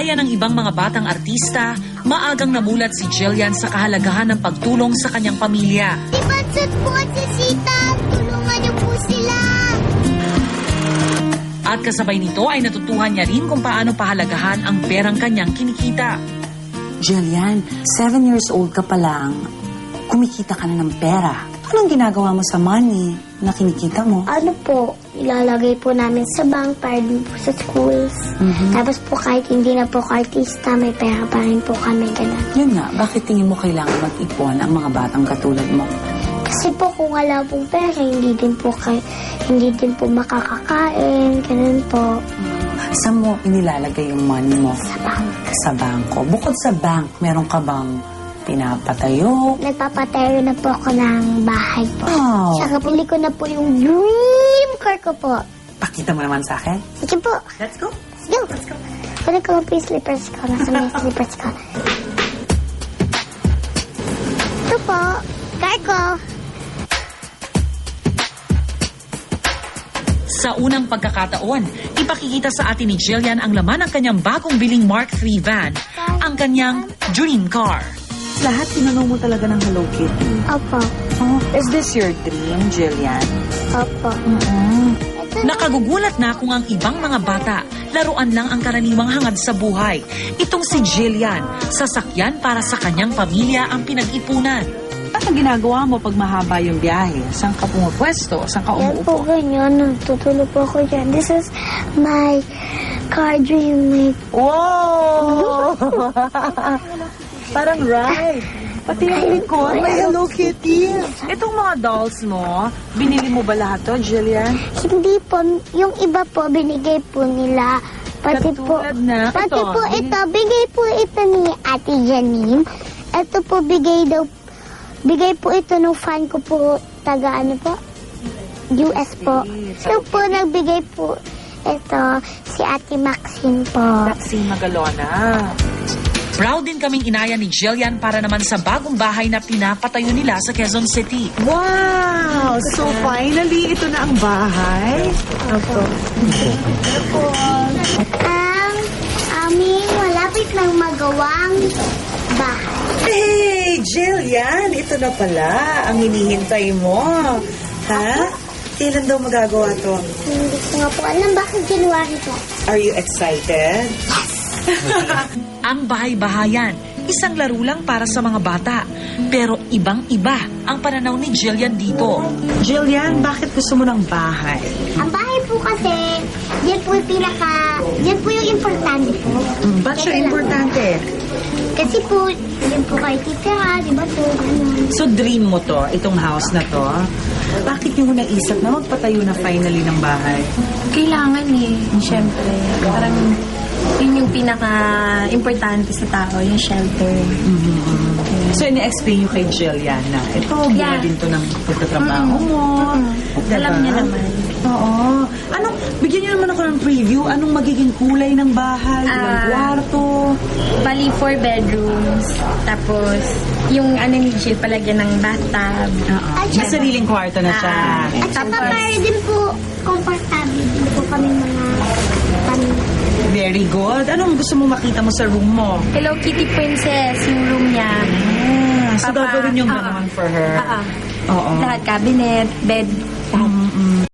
Gaya ng ibang mga batang artista, maagang namulat si Jillian sa kahalagahan ng pagtulong sa kanyang pamilya. Si Batsut po at si Sita, tulungan niyo po sila. At kasabay nito ay natutuhan niya rin kung paano pahalagahan ang perang kanyang kinikita. Jillian, 7 years old ka pa lang, kumikita ka na ng pera. Anong ginagawa mo sa money na kinikita mo? Ano po, ilalagay po namin sa bank para din po sa schools. Tapos po kahit hindi na po artista, may pera pa rin po kami ganun. Yun nga, bakit tingin mo kailangan mag-ipon ang mga batang katulad mo? Kasi po kung wala pong pera, hindi din po makakakain, ganun po. Saan mo inilalagay yung money mo? Sa bank. Sa bangko. Bukod sa bank, meron ka bang pinapatayo? Nagpapatayo na po ako ng bahay po. Oh. Saka pili ko na po yung dream car ko po. Pakita mo naman sa akin. Sige po. Let's go. Let's go. Kunin ko lang po yung slippers ko. Nasa may slippers ko. Ito po. Car ko. Sa unang pagkakataon, ipakikita sa atin ni Jillian ang laman ng kanyang bagong biling Mark III van, ang kanyang dream car. Lahat tinanong mo talaga ng Hello Kitty. Opo. Oh, is this your dream, Jillian? Opo. Ito na. Nakagugulat na kung ang ibang mga bata, laruan lang ang karaniwang hangad sa buhay. Itong si Jillian, sasakyan para sa kanyang pamilya ang pinag-ipunan. Ano ginagawa mo pag mahaba yung biyahe? Saan ka pumapwesto? Saan ka Yan po umuupo? ganyan. Natutulog po ako dyan. This is my car dream. Wow! Parang ride. Pati yung likod, may Hello Kitty. Itong mga dolls mo, binili mo ba lahat to, Jillian? Hindi po. Yung iba po, binigay po nila. Pati Katulad na Pati ito. po ito. Bigay po ito ni Ate Janine. Ito po, bigay po ito ng fan ko po, taga ano po? US po. So po, nagbigay po ito si Ate Maxine po. Maxine Magalona. Proud din kaming inaya ni Jillian para naman sa bagong bahay na pinapatayo nila sa Quezon City. Wow! So finally, ito na ang bahay. Ang aming malapit lang magawang bahay. Hey, Jillian! Ito na pala ang hinihintay mo. Ha? Kailan daw magagawa to? Hindi ko nga po alam bakit January po. Are you excited? Ang bahay-bahayan, isang laro lang para sa mga bata. Pero ibang-iba ang pananaw ni Jillian dito. Jillian, bakit gusto mo ng bahay? Ang bahay po kasi, yan po yung importante po. Ba't siya importante? Kasi po, yan po kayo titira, di ba po? Ganun. So dream mo to, itong house na to. Bakit niyo naisip na magpatayo na finally ng bahay? Kailangan syempre. Parang yun yung pinaka-importante sa tao, yung shelter. So ini-explain niyo kay Jillian na ito, buwan din to ng pagtatrabaho mo. Diba? Alam niya naman. Oo. Bigyan niyo naman ako ng preview. Anong magiging kulay ng bahay? Ilang kwarto? Bali, 4 bedrooms. Tapos, yung ni Jill, palagyan ng bathtub. May sariling kwarto na siya. At saka para din po, komportable din po kami mga pamilya. Very good. Anong gusto mo makita mo sa room mo? Hello Kitty Princess, yung room niya. So gagawin yung ganon for her. Oo. Lahat, cabinet, bed, lahat.